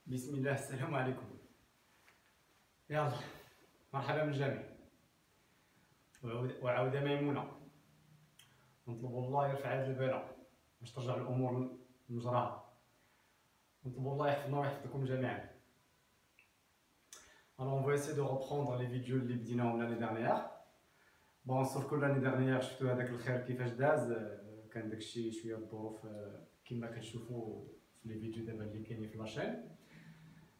بسم الله. السلام عليكم. يلا مرحبا بالجميع. وعودة ميمونة. نطلب الله يرفع هذا البلاء باش ترجع الامور لمجراها. نطلب الله يحفظنا ويحفظكم جميعا. Alors on va essayer de reprendre les vidéos اللي بديناهم l'année dernière. بون sauf que l'année dernière شفتوا هذاك الخير كيفاش داز، كان داكشي شويه الظروف كما كتشوفوا في لي فيديو دابا اللي كاينين في لاشين.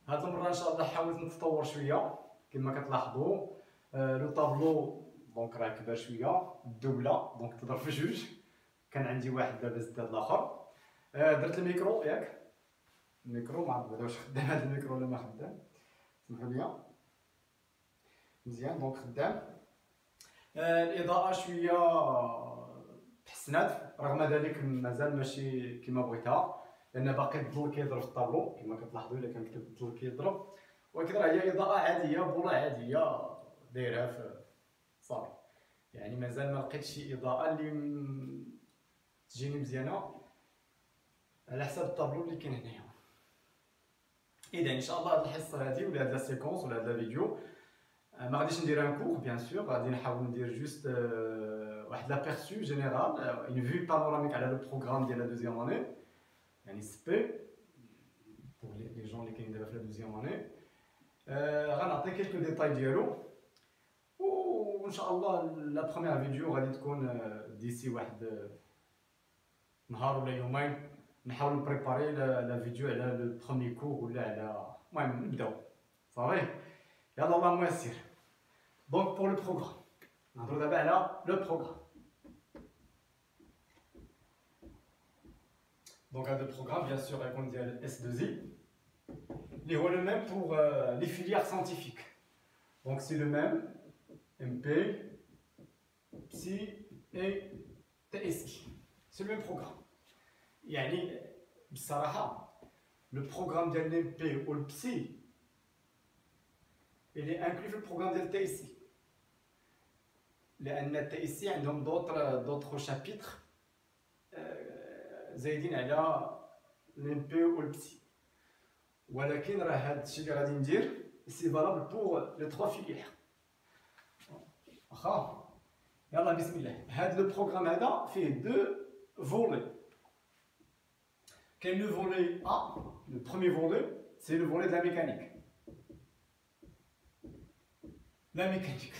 هاد المره ان شاء الله حاولت نتطور شويه كما كتلاحظوا. لو طابلو دونك راه كبر شويه، الدوبله دونك تضرب في جوج. كان عندي واحد دابا زاد الاخر. درت الميكرو ياك، الميكرو ما عرفت واش خدام هذا الميكرو ولا ما خدام، سمحوا لي. مزيان دونك خدام. الاضاءه شويه تحسنات، رغم ذلك مازال ماشي كما بغيتها، لان باقي الظل كيضرب في الطابلو كما كتلاحظوا. الا كان كتب الظل كيضرب، ولكن راه هي اضاءه عاديه، بوله عاديه دايرها في صافي. يعني مازال ما لقيتش شي اضاءه اللي تجيني مزيانه على حساب الطابلو اللي كاين هنايا. اذا ان شاء الله هاد الحصه هادي ولا هاد لا سيكونس ولا هاد لا فيديو ما غاديش ندير ان كور بيان سور، غادي نحاول ندير جوست واحد لابيرسو جينيرال، اون فيو بانوراميك على لو بروغرام ديال لا دوزيام اني، يعني سبي بور لي جون اللي كاينين دابا في لا دوزيام اني. غنعطي كيلكو ديتاي ديالو، وان شاء الله لا بروميير فيديو غادي تكون ديسي واحد نهار ولا يومين. نحاول نبريباري لا فيديو على لو بروميي كور ولا على، المهم نبداو صافي. يلا اللهم يسر. دونك بور لو بروغرام نهضرو دابا على لو بروغرام. دونك هذا البروغرام بيان سور غيكون ديال اس 2 اي اللي هو لو ميم بور لي فيليير ساينتيفيك. دونك سي لو ميم ام بي بسي اي تي اس اي، سي لو ميم بروغرام. يعني بصراحه لو بروغرام ديال الام بي و البسي il est inclus في البروغرام ديال التي اس اي، لان التي اس اي عندهم دوطخ شابيتر زايدين على الام بي والبسي. ولكن راه هاد الشيء اللي غادي ندير سي فالابل بور لي 3 فيليير. واخا يلا بسم الله. هاد لو بروغرام هذا فيه دو فولي. كاين لو فولي ا، لو بروميي فولي سي لو فولي د لا ميكانيك. لا ميكانيك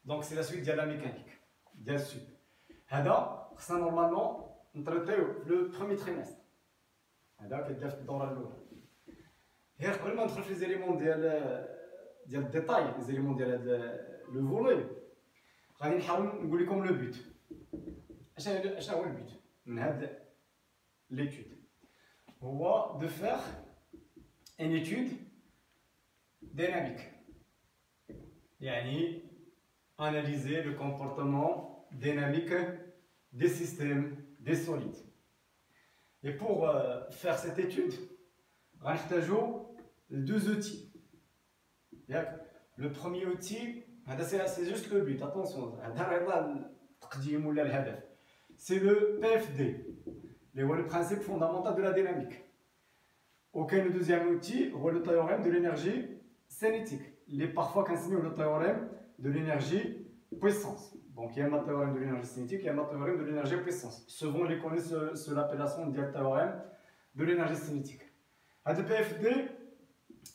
دونك سي لا سويت ديال لا ميكانيك ديال السوب. هذا خصنا نورمالمون نطريطيو في لو بروميي تريمستر. هذا كيدار في الدوره الاولى. غير قبل ما ندخل في لي زيليمون ديال الديتاي، لي زيليمون ديال هذا لو فولي، غادي نحاول نقول لكم لو بوت. اش هو البوت من هاد ليتود؟ هو دو فير ان ايتود ديناميك، يعني analyser le comportement dynamique des systèmes, des solides. Et pour faire cette étude, on a deux outils. Le premier outil, c'est juste le but, attention, c'est le PFD, le principe fondamental de la dynamique. Auquel le deuxième outil, le théorème de l'énergie cinétique. Parfois considéré le théorème de l'énergie puissance. Donc il y a un théorème de l'énergie cinétique, il y a un théorème de l'énergie puissance. Souvent on les connaît sous l'appellation de théorème de l'énergie cinétique. À de PFD,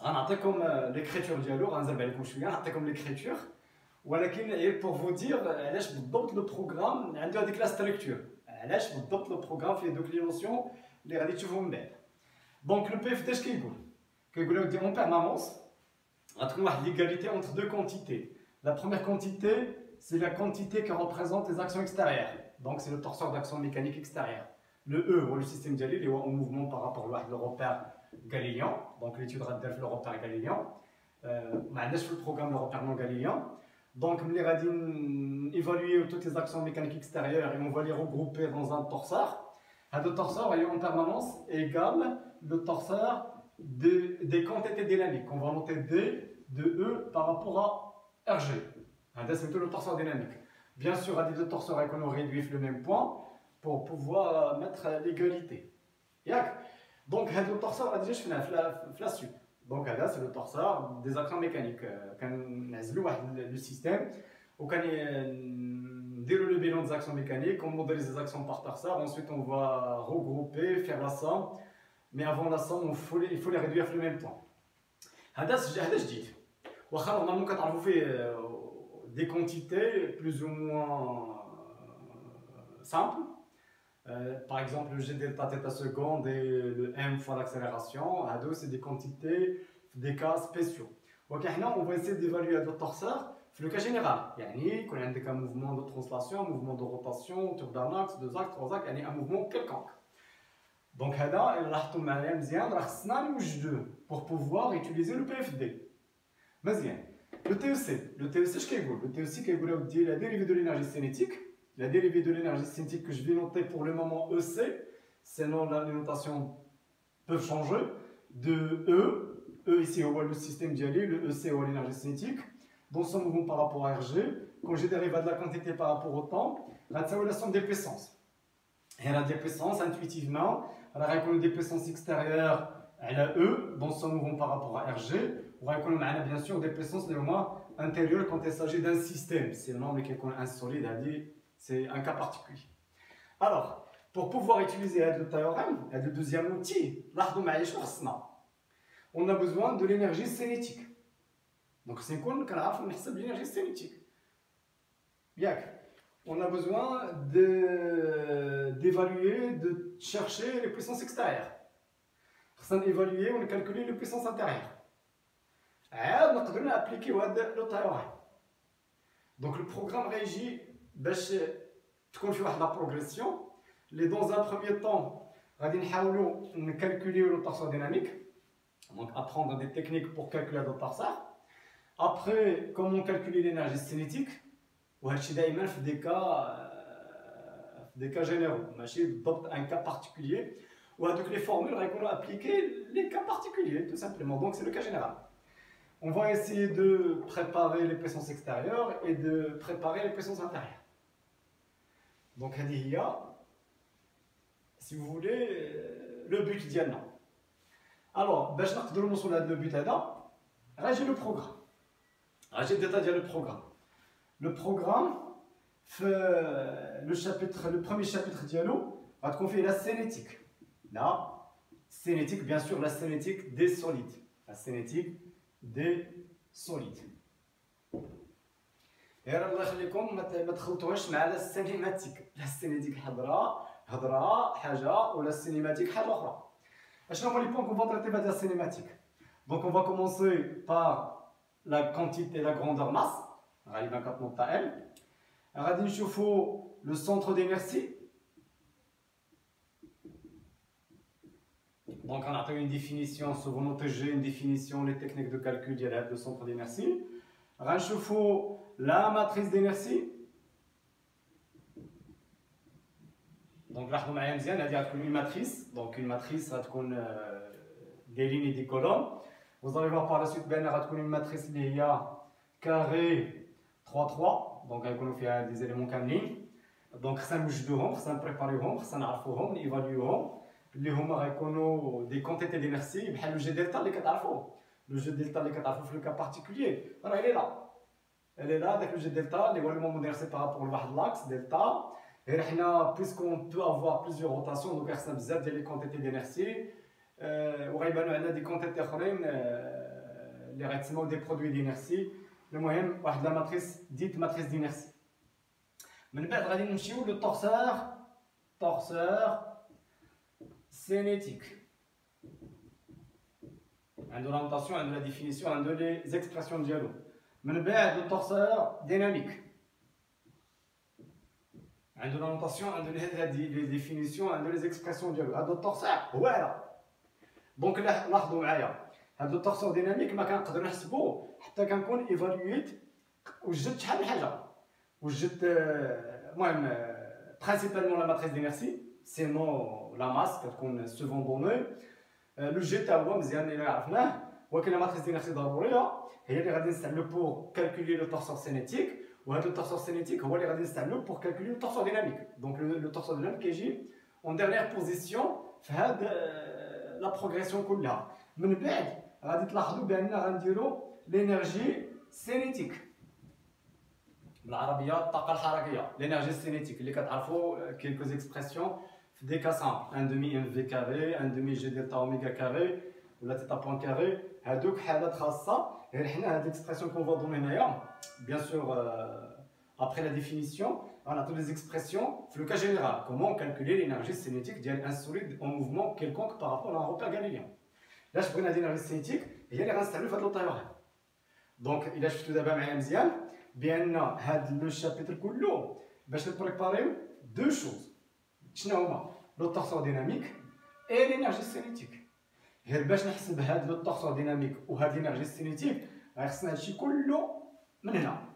on a comme l'écriture dialogue, on a comme l'écriture. ولكن pour vous dire علاش بالضبط le programme عنده هذيك la structure. علاش بالضبط le programme فيه دوك لي نوسيون اللي غادي تشوفوا من بعد. Donc le PFD اش كيقول؟ كيقول لك en permanence une l'égalité entre deux quantités. La première quantité, c'est la quantité qui représente les actions extérieures. Donc c'est le torseur d'action mécanique extérieure. Le E, ou le système dialyse, est en mouvement par rapport au repère galiléen. Donc l'étude radicale le repère galiléen. Le programme le repère non galiléen. Donc on va évaluer toutes les actions mécaniques extérieures et on va les regrouper dans un torseur. Le torseur est en permanence égale le torseur des quantités dynamiques. On va noter D de E par rapport à RG. C'est plutôt le torseur dynamique. Bien sûr, à des deux torseurs, on réduit le même point pour pouvoir mettre l'égalité. Donc, le torseur, déjà, je fais la suite. Donc là, c'est le torseur des actions mécaniques. Le système, on dire le bilan des actions mécaniques, on modélise les actions par torseur, ensuite on va regrouper, faire la somme, mais avant la somme, il faut les réduire en même temps. C'est جديد. واخا normalement كتعرفوا فيه des quantités plus ou moins simples. Par exemple, le g delta θ seconde et le m fois l'accélération, c'est des quantités, des cas spéciaux. Donc, on va essayer d'évaluer le torseur dans le cas général. Il y a un mouvement de translation, un mouvement de rotation, tour d'un axe, deux axes, trois axes, un mouvement quelconque. Donc, pour pouvoir utiliser le PFD. Le TEC, le TEC, c'est la dérivée de l'énergie cinétique. La dérivée de l'énergie cinétique que je vais noter pour le moment EC, sinon les notations peuvent changer, de E ici on voit le système d'Yali, le EC ou l'énergie cinétique, dans son mouvement par rapport à RG, quand j'ai dérivé de la quantité par rapport au temps, c'est la somme des puissances. Et la puissance, intuitivement, on a une puissance extérieure, elle a E, dans son mouvement par rapport à RG, on a bien sûr des puissances néanmoins intérieures quand il s'agit d'un système, c'est le nom qui est insolide, c'est un cas particulier. Alors, pour pouvoir utiliser le théorème, le deuxième outil, on a besoin de l'énergie cinétique. Donc, c'est qu'on a l'énergie cinétique. Bien. On a besoin d'évaluer, de chercher les puissances extérieures. On évaluer, on calculer les puissances intérieures. Et on peut appliquer le théorème. Donc, le programme régit باش تكون في واحد لا بروغريسيون اللي dans un premier temps غادي نحاولوا نكالكوليو لو torseur dynamique, donc apprendre des techniques pour calculer le torseur. Après, comment calculer l'énergie cinétique, وهادشي دائما في des cas généraux, ماشي بالضبط un cas particulier, وهادوك les formules غيكونوا appliquées les cas particuliers tout simplement, donc c'est le cas général. On va essayer de préparer les puissances extérieures et de préparer les puissances intérieures. Donc, si vous voulez, le but d'Yana. Alors, je vais vous montrer le but d'Yana. J'ai le programme. J'ai le programme. Le programme, le premier chapitre d'Yano, va confier la cinétique. La cinétique, bien sûr, la cinétique des solides. La cinétique des solides. الله يخليكم ما تخلطوهاش مع لا السينيماتيك، لا السينيتيك هضره حاجه ولا السينيماتيك حاجه اخرى. اشنو هما لي بوين كون فا تريتي بعد السينيماتيك؟ دونك on va commencer par la quantité, la grandeur masse غالبا كتنوض تاع ال. غادي نشوفوا le centre d'inertie. Donc on a une définition, souvent noter une définition, les techniques de calcul du centre d'inertie. غنشوفوا la matrice d'inertie. Donc لاحظوا معايا مزيان هذه غتكون une matrice, donc une matrice غتكون des lignes et des colonnes. Vous allez voir par la suite بان غتكون une matrice اللي هي carré 3 3, donc غيكونوا فيها des éléments كاملين. donc خصنا نوجدوهم، خصنا نبريباريوهم، خصنا نعرفوهم، نيفاليوهم اللي هما غيكونوا des quantités d'inertie بحال لو جي دلتا اللي كتعرفوه. لو جي دلتا اللي كتعرفوا في لو كا بارتيكولير راه il est là. Elle est là avec le G delta, les volumes modélisés par rapport à l'axe delta. Et puisqu'on peut avoir plusieurs rotations, donc on a des quantités d'inertie, on a des quantités les règlements des produits d'inertie. Le moyen, la matrice dite matrice d'inertie. Maintenant, on va voir le torseur cinétique. Un de la notation, un de la définition, un de les expressions de dialogue. من بعد le torseur dynamique. عندنا نوتاسيون، عندنا les définitions، عندنا les expressions ديالو. هذا التورسور هو هذا. دونك لاحظوا معايا هذا التورسور ديناميك ما كنقدروا نحسبوه حتى كنكون ايفالويت وجدت شحال من حاجه. وجدت المهم برينسيبالمون لا ماتريس دينيرسي سينو لا ماس كتكون سوفون دوني. لو جي تا هو مزيان اللي عرفناه، ولكن لا ماتريس دينيرسي ضروريه هي اللي غادي نستعملو بور كالكولي لو تورسور سينيتيك، وهذا التورسور سينيتيك هو اللي غادي نستعملو بور كالكولي لو تورسور ديناميك. دونك لو تورسور ديناميك كيجي اون ديرنيير بوزيسيون في هاد لا بروغريسيون كلها. من بعد غادي تلاحظوا بان غنديروا l'énergie cinétique بالعربيه الطاقه الحركيه l'énergie cinétique اللي كتعرفوا quelques expressions في دي كا سامبل 1 demi mv carré 1 demi g delta oméga carré ولا تيتا بوان كاري هادوك حالات خاصه غير حنا هاد ليكسبرسيون كون فوا دوني هنايا بيان سور après la définition on a toutes les expressions في le cas général comment calculer l'énergie cinétique ديال un solide en mouvement quelconque par rapport à un repère galiléen لاش بغينا l'énergie cinétique هي اللي غنستعملوا في هاد لو دونك الا شفتوا دابا معايا مزيان بان هاد لو شابيتر كله باش نبريباريو دو شوز شنو هما لو تورسور ديناميك اي لينيرجي سينيتيك غير باش نحسب هاد لو تورسور ديناميك وهاد لينيرجي سينيتيك غيخصنا هادشي كله من هنا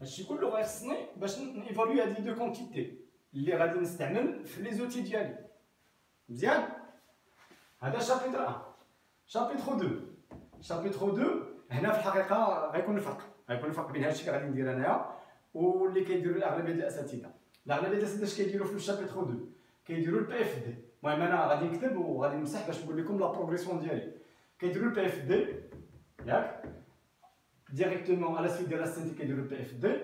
هادشي كله غيخصني باش نيفالوي هاد لي دو كونتيتي اللي غادي نستعمل في لي زوتي ديالي مزيان هذا شابيتر 1 شابيتر 2 شابيتر 2 هنا في الحقيقه غيكون الفرق بين هادشي اللي غادي ندير انايا واللي كيديروا الاغلبيه ديال الاساتذه الاغلبيه ديال الاساتذه اش كيديروا في الشابيتر 2 كيديروا البي اف دي المهم انا غادي نكتب وغادي نمسح باش نقول لكم لا بروغريسيون ديالي كيديروا البي اف دي ياك ديريكتومون على سويت ديال السينتيك كيديروا البي اف دي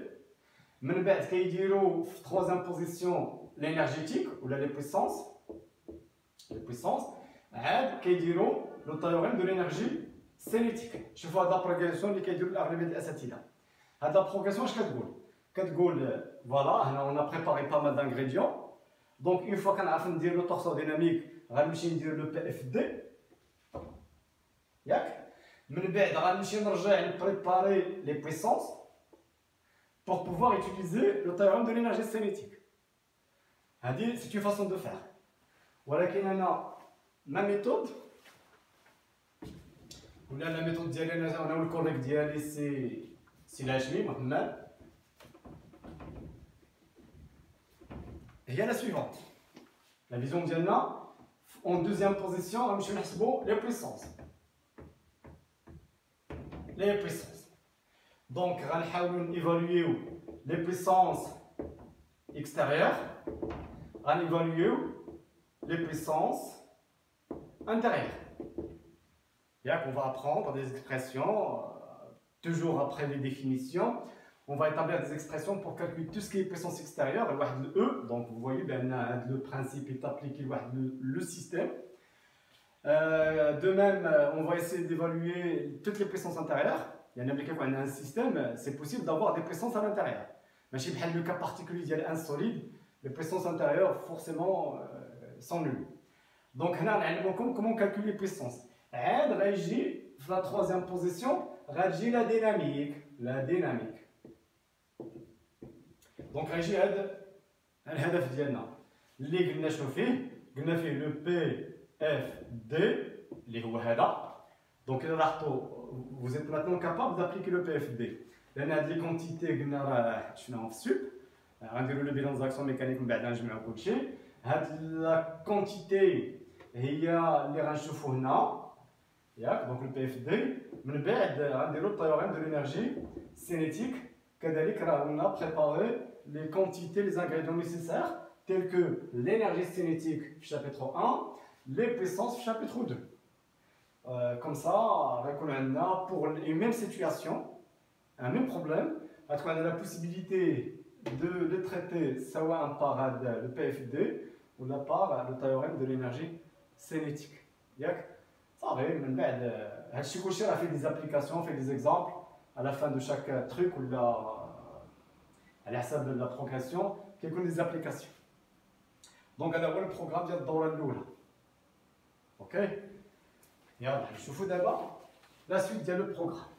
من بعد كيديروا في 3 بوزيسيون لينيرجيتيك ولا لي بويسونس عاد كيديروا لو تيوريم دو لينيرجي سينيتيك شوفوا هاد لا بروغريسيون اللي كيديروا الاغلبيه ديال الاساتذه هاد لا بروغريسيون اش كتقول فوالا هنا اون بريباري با مال دانغريديون دونك اون فوا كنعرف ندير لو تورسور ديناميك غنمشي ندير لو بي اف دي ياك من بعد غنمشي نرجع نبريباري لي بويسونس pour pouvoir utiliser le théorème de l'énergie cinétique هادي c'est une façon de faire ولكن انا ما ميثود ولا لا ميثود ديالي انا والكوليك ديالي سي الهاشمي محمد هي لا سويفونت لا فيزيون ديالنا اون دوزيام بوزيسيون غنمشيو نحسبوا لي بويسونس دونك غنحاولوا نيفالويو لي بويسونس اكستيريور غنيفالويو les puissances intérieures. On va apprendre des expressions, toujours après les définitions, on va établir des expressions pour calculer tout ce qui est puissance extérieure, le E, donc vous voyez, le principe est appliqué le système. De même, on va essayer d'évaluer toutes les puissances intérieures. Il y en a un système, c'est possible d'avoir des puissances à l'intérieur. Mais si le cas particulier, il y a un solide, les puissances intérieures, forcément, sont nulles. Donc, on a comment calculer les puissances. La troisième position, la dynamique. Donc, الهدف ديالنا اللي قلنا شنو فيه قلنا فيه لو بي اف دي اللي هو هذا دونك الا لاحظتوا vous êtes maintenant capable d'appliquer le PFD لان هاد لي كونتيتي قلنا راه شفناهم في السوب غنديروا لو بيلون زاكسيون ميكانيك من بعد غنجمعوا كلشي هاد لا كونتيتي هي اللي غنشوفوا هنا ياك دونك البي اف دي من بعد غنديروا التيوريم دو لينيرجي سينيتيك كذلك راه قلنا بريباري les quantités, les ingrédients nécessaires, tels que l'énergie cinétique, chapitre 1, les puissances, chapitre 2. Comme ça, pour une même situation, un même problème, on a la possibilité de le traiter soit par le PFD ou la par le théorème de l'énergie cinétique. Ça va, on fait des applications, on fait des exemples à la fin de chaque truc ou على حسب لا بروغريسيون كيكون لي زابليكاسيون دونك هذا هو البروغرام ديال الدوره الاولى اوكي يلا نشوفوا دابا لا سويت ديال لو بروغرام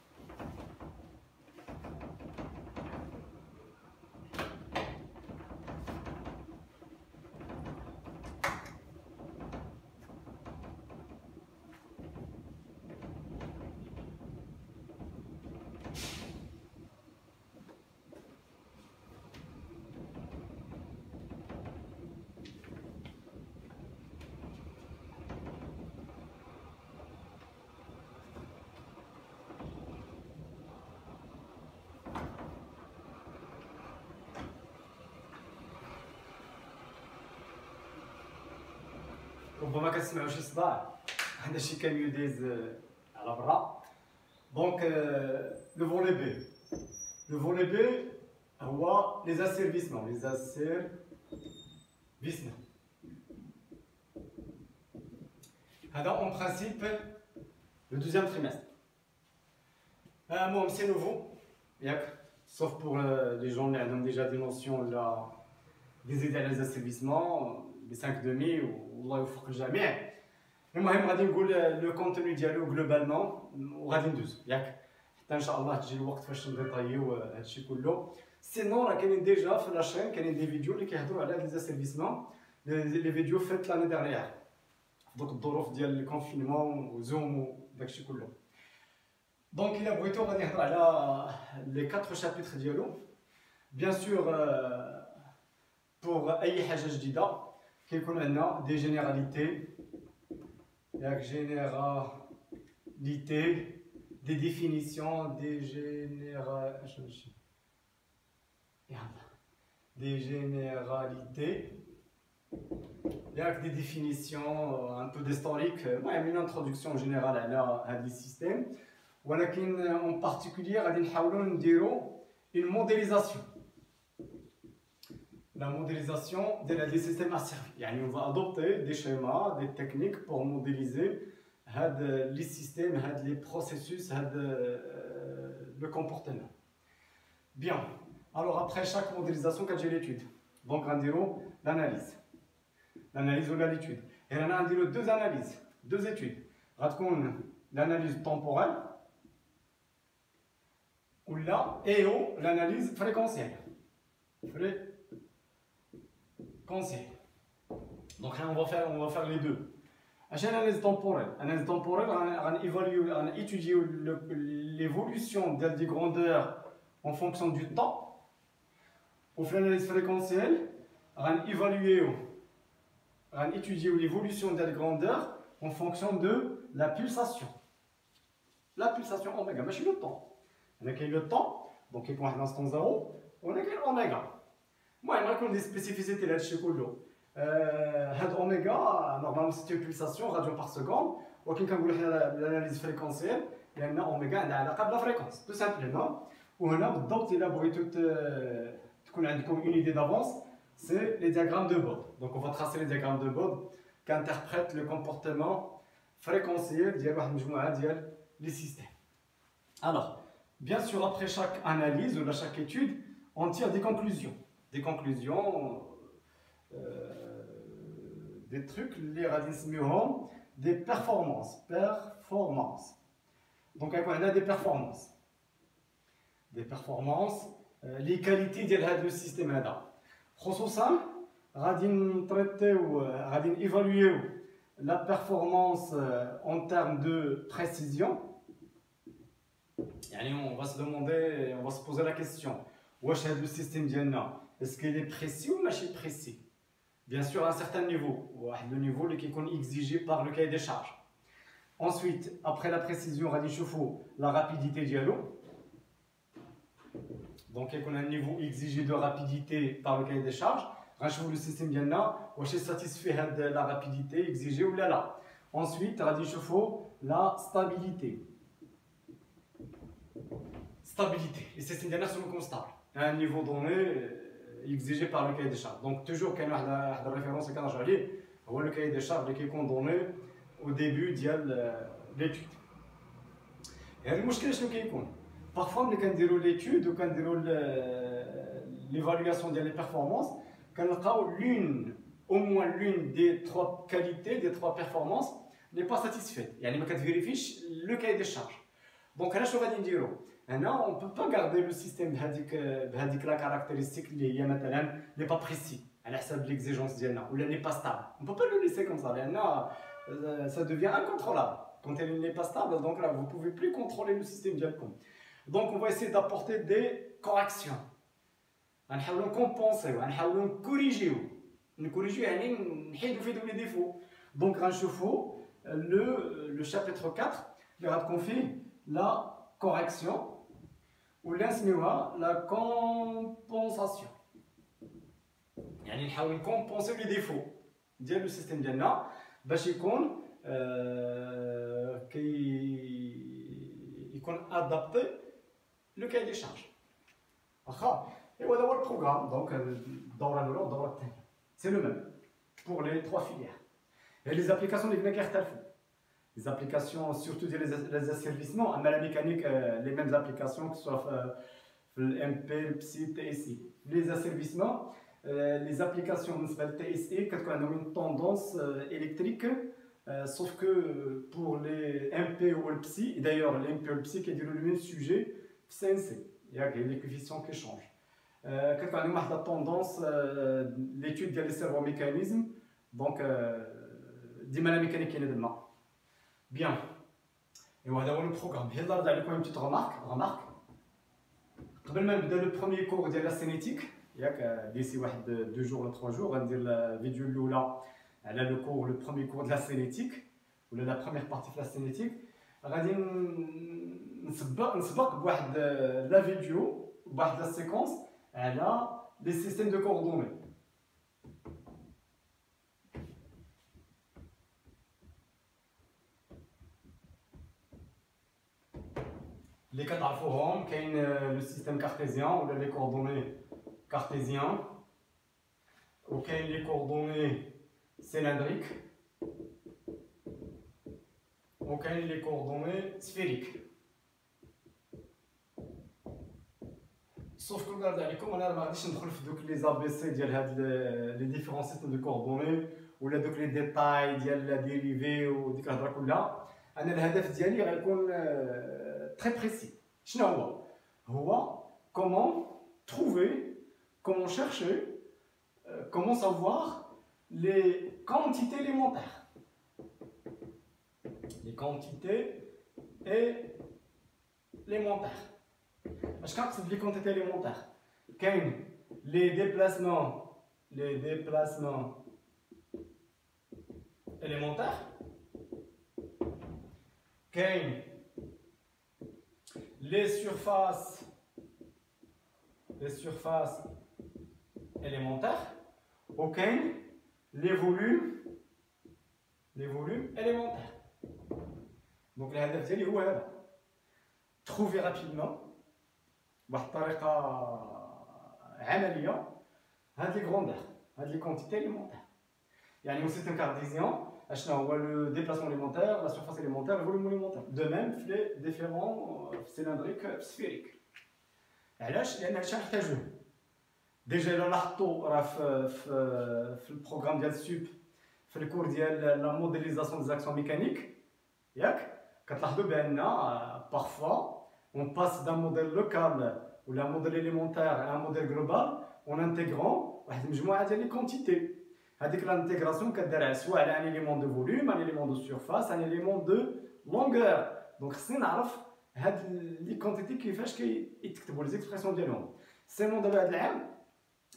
ربما كتسمعوا شي صداع هذا الشيء كان يداز على برا. دونك لو فولي بي، لو فولي بي هو لي زاسيرفيسمون، لي زاسيرفيسمون. هذا اون برانسيب لو دوزيام تريمستر. المهم سي نوفو ياك، sauf pour les gens اللي عندهم ديجا دي نوسيون ولا دي زيد على لي زاسيرفيسمون لي 5 دومي والله يوفق الجميع. المهم غادي نقول لو كونتوني ديالو جلوبالمون وغادي ندوز ياك حتى ان شاء الله تجي الوقت فاش نديطايو هادشي كله. سينون راه كاينين ديجا في لاشين كاينين دي فيديو اللي كيهضروا على هاد لي زاسيرفيسمون، لي فيديو فات لاني ديرنيير دوك الظروف ديال الكونفينمون وزوم وداكشي كله. دونك الا بغيتو غادي نهضر على لي 4 شابيتر ديالو. بيان سور بور اي حاجه جديده كيكون عندنا دي جينيراليتي ياك، جينيراليتي دي ديفينيسيون دي des généralités, des définitions, un peu d'historique, une introduction générale à des systèmes. ولكن en particulier غادي نحاولوا نديروا une modélisation. La modélisation des systèmes asservis. يعني on va adopter des schémas, des techniques pour modéliser les systèmes, les processus, le comportement. Bien. Alors après chaque modélisation, quand j'ai l'étude, donc on dira l'analyse. L'analyse ou l'étude. Et on a deux analyses, deux études. L'analyse temporelle ou là, et l'analyse fréquentielle. Fréquentielle. Donc on va faire les deux. L'analyse temporelle, on va étudier l'évolution des grandeurs en fonction du temps. Au l'analyse fréquentielle, on va étudier l'évolution de la grandeur en fonction de la pulsation. La pulsation oméga, mais c'est le temps. On a le temps, donc il y a un instant 0, on a l'oméga. Moi, j'aimerais qu'on ait des spécificités là chez Kolo. Oméga, normalement c'est une pulsation, radio par seconde. Ou quand on l'analyse fréquentielle, il y a un oméga, on a la fréquence, tout simplement. Ou on a d'autres élaborés une idée d'avance, c'est les diagrammes de Bode. Donc on va tracer les diagrammes de Bode qui interprètent le comportement fréquentiel des systèmes. Alors, bien sûr, après chaque analyse ou chaque étude, on tire des conclusions. Des conclusions, des trucs, les radicaux, des performances. Performances. Donc on a des performances. Des performances. Les qualités de ce système هذا خصوصا غادي نطريطيو غادي نيفالويو la performance en termes de précision. يعني on va se demander, on va se poser la question واش هذا السيستم ديالنا est-ce qu'il est précis ou ماشي précis. Bien sûr à un certain niveau, واحد le niveau اللي كيكون exigé par le cahier des charges. Ensuite après la précision غادي نشوفوا la rapidité ديالو. Donc, on a un niveau exigé de rapidité par le cahier des charges. Le système est satisfait de la rapidité exigée ou là. Ensuite, la stabilité. Stabilité. Le système est stable. À un niveau donné exigé par le cahier des charges. Donc, toujours qu'il y a une référence le cahier des charges qui est donné au début de l'étude. Et le problème, c'est que parfois, quand on fait l'étude ou quand on fait l'évaluation des performances, on voit au moins l'une des trois qualités, des trois performances n'est pas satisfaite. Il y a des vérifier le cahier des charges. Donc, on ne peut pas garder le système avec la caractéristique qui n'est pas précis, à l'exemple de l'exigence ou n'est pas stable. On ne peut pas le laisser comme ça. Ça devient incontrôlable. Quand elle n'est pas stable, donc là, vous ne pouvez plus contrôler le système dialcom. Donc on va essayer d'apporter des corrections. On va compenser, on va corriger. Corriger, c'est les défauts. Donc on va le chapitre 4, il va confier la correction ou la compensation. On va compenser les défauts du système ديالنا باش يكون يكون ادابتي لو كاي دي شارج واخا ايوا هذا هو البروغرام دونك الدوره الاولى والدوره الثانيه سي لو ميم بور لي 3 فيليير et les applications اللي قلنا كيختلفوا les applications surtout les asservissements اما la mécanique les mêmes applications que ce soit في الMP الPSI TSI les asservissements les applications بالنسبه للTSI كتكون عندهم une tendance électrique sauf que pour les MP ou le PSI d'ailleurs les MP ou le PSI كيديروا le même sujet في CNC ياك les coefficients qui changent كتكون عندهم واحد la tendance l'étude ديال les servomécanismes donc ديما لا ميكانيك كاينه دما بيان ايوا هذا هو البروغرام هي نرجع لكم اون بتيت رمارك قبل ما نبدا لو بروميير كور ديال لا سينيتيك ياك ديسي واحد 2 جور ولا 3 جور غندير الفيديو الاولى على لو كور لو بروميير كور ديال لا سينيتيك ولا لا بروميير بارتي في لا سينيتيك غادي نسبق بواحد لا فيديو بواحد لا سيكونس على لي سيستيم دو كوردوني اللي كتعرفوهم كاين لو سيستيم كارتيزيان ولا لي كوردوني كارتيزيان وكاين لي كوردوني سيلندريك وكاين لي كوردوني سفيريك سوف كون نرد عليكم انا ما غاديش ندخل في دوك لي زا بي سي ديال هاد لي ديفيرون سيستيم دو كوردوني ولا دوك لي ديتاي ديال لا ديريفي وديك الهضره كلها انا الهدف ديالي غيكون très précis. Comment trouver, comment chercher, comment savoir les quantités élémentaires. Les quantités élémentaires. Je pense que les quantités élémentaires. Les déplacements élémentaires. Les surfaces élémentaires, ok, les volumes élémentaires. Donc le هدف ديالي هو هذا trouver rapidement بواحد الطريقة عملية هاد لي غروندور هاد لي كونتيتي élémentaires. يعني au système cartésien اشنا هو le déplacement élémentaire, la surface élémentaire, le volume élémentaire. De même في les différents cylindriques sphériques. علاش؟ لأن هادشي غنحتاجوه. ديجا إلا لاحظتو راه في البروغرام ديال سوب في الكور ديال لا موديليزاسيون دي زاكسيون ميكانيك ياك كتلاحظوا بأن parfois on passe d'un modèle local ou un modèle élémentaire à un modèle global en intégrant واحد المجموعة ديال لي كونتيتي. هذيك l'intégration كدار سواء على un élément de volume, un élément de surface, un élément de longueur. Donc خصني نعرف هاد لي كونتيتي كيفاش كيتكتبوا لي زيكسبرسيون ديالهم. سينون دابا هاد العام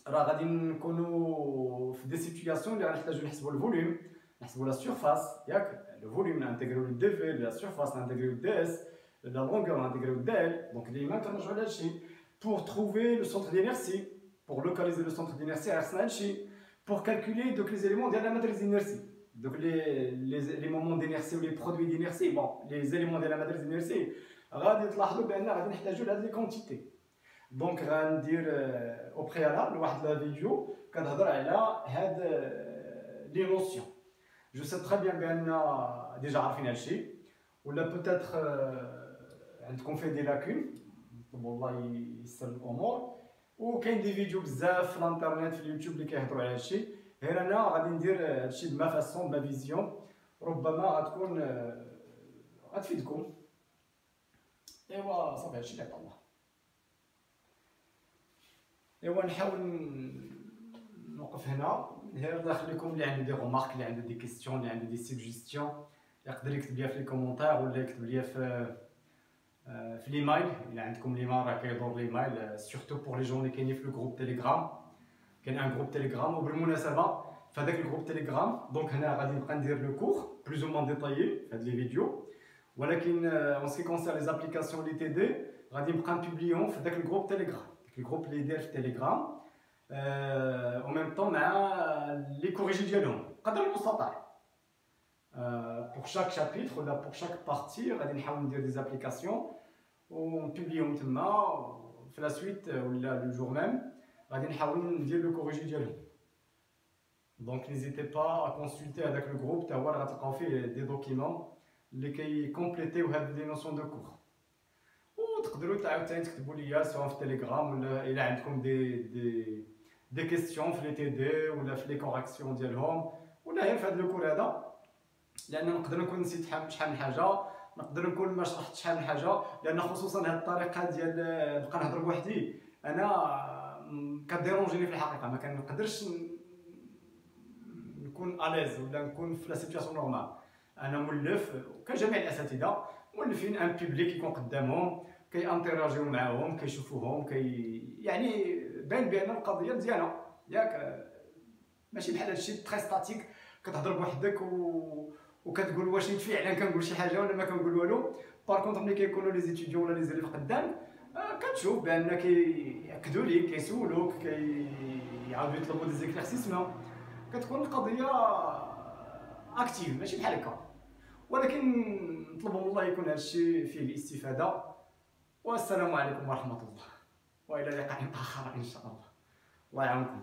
راه غادي نكونوا في دي سيتوياسيون اللي غنحتاجو نحسبوا الفوليوم نحسبوا لا سيرفاس ياك لو فوليوم نانتيغريو لو دي في لا سيرفاس نانتيغريو دي اس لا لونغور نانتيغريو دي ال. دونك ديما كنرجعوا لهادشي pour trouver le centre d'inertie pour localiser le centre d'inertie خصنا هادشي pour calculer donc les éléments de la matrice d'inertie. Donc les moments d'inertie ou les produits d'inertie, bon, les éléments de la matrice d'inertie, غادي تلاحظوا بان غادي نحتاجوا لهاد لي كونتيتي. دونك غندير او بريالابل واحد لا فيديو كتهضر على هاد لي نوسيون. جو سي تري بيان بان ديجا عارفين هادشي ولا بوتيتر عندكم فيه دي لاكون والله يسر الامور. وكاين دي فيديو بزاف في الانترنت في اليوتيوب اللي كيهضروا على هادشي. غير انا غادي ندير هادشي بما فاسون بما فيزيون ربما غتكون غتفيدكم. ايوا صافي هادشي اللي عطا الله. ايوا نحاول نوقف هنا. غير نخليكم اللي عنده دي رومارك اللي عنده دي كيستيون اللي عنده دي سوجيستيون يقدر يكتب ليا في لي كومونتير ولا يكتب ليا في ليمايل. الا عندكم ليمايل راه كيدور ليمايل سورتو بور لي جون اللي كاينين في الجروب تيليجرام. كاين ان جروب تيليجرام وبالمناسبه في هذاك الجروب تيليجرام دونك هنا غادي نبقى ندير لو كور بلوز او مان ديتايي في هاد لي فيديو ولكن اون سكي كونسير لي زابليكاسيون لي تي دي غادي نبقى نبوبليهم في داك الجروب تيليجرام. داك الجروب اللي داير في تيليجرام او ميم طون مع لي كوريجي ديالهم قدر المستطاع pour chaque chapitre ou pour chaque partie غادي نحاول ندير des applications ونبوبليهم تما في la suite ولا le jour même غادي نحاول ندير le corrigé ديالهم. Donc n'hésitez pas à consulter avec le groupe تا هو غتلقاو فيه des documents اللي كيكومبليتيو هاد لي نوسيون دو كور. وتقدروا عاوتاني تكتبوا ليا سواء في تيليجرام ولا الا عندكم دي كيستيون في لي تي دي ولا في لي كوريكسيون ديالهم ولا غير في هذا الكور هذا، لان نقدر نكون نسيت شحال من حاجه، نقدر نكون ما شرحتش شحال من حاجه، لان خصوصا هذه الطريقه ديال نبقى نهضر بوحدي انا كديرونجيني في الحقيقه، ما كنقدرش نكون اليز ولا نكون في لا سيتوياسيون نورمال. انا مولف كجميع الاساتذه مولفين ان بوبليك يكون قدامهم كيانتراجيو معاهم كيشوفوهم يعني باين بان القضيه مزيانه ياك، ماشي بحال هادشي تري ستاتيك كتهضر بوحدك وكتقول واش نيت فعلا كنقول شي حاجه ولا ما كنقول والو. بار كونطخ ملي كيكونوا لي زيتيديون ولا لي زيليف قدامك كتشوف بان كياكدوا ليك كيسولوك كيعاودوا يطلبوا دي زيكليرسيسمون، كتكون القضيه اكتيف ماشي بحال هكا. ولكن نطلب من الله يكون هادشي فيه الاستفاده. والسلام عليكم ورحمه الله، والى لقاء اخر ان شاء الله. الله يعاونكم.